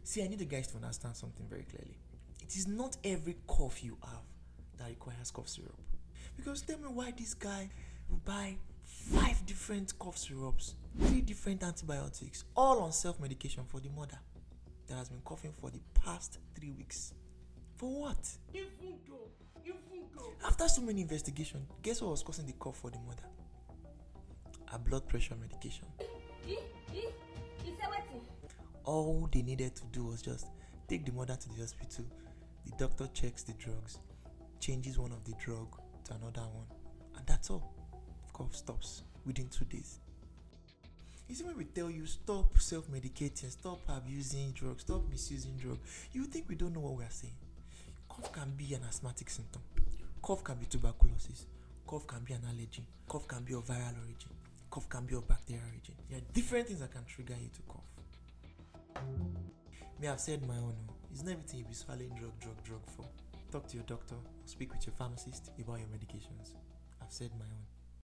See, I need the guys to understand something very clearly. It is not every cough you have that requires cough syrup. Because tell me why this guy will buy 5 different cough syrups, 3 different antibiotics, all on self-medication for the mother that has been coughing for the past 3 weeks. For what? After so many investigations, guess what was causing the cough for the mother? Her blood pressure medication. All they needed to do was just take the mother to the hospital. The doctor checks the drugs, changes one of the drug to another one, and that's all. Cough stops within 2 days. You see, when we tell you stop self-medicating, stop abusing drugs, stop misusing drugs, you think we don't know what we are saying. Cough can be an asthmatic symptom. Cough can be tuberculosis. Cough can be an allergy. Cough can be of viral origin. Cough can be of bacterial origin. There are different things that can trigger you to cough. Me, I've said my own. It's not everything you be swallowing drug for. Talk to your doctor or speak with your pharmacist about your medications. I've said my own.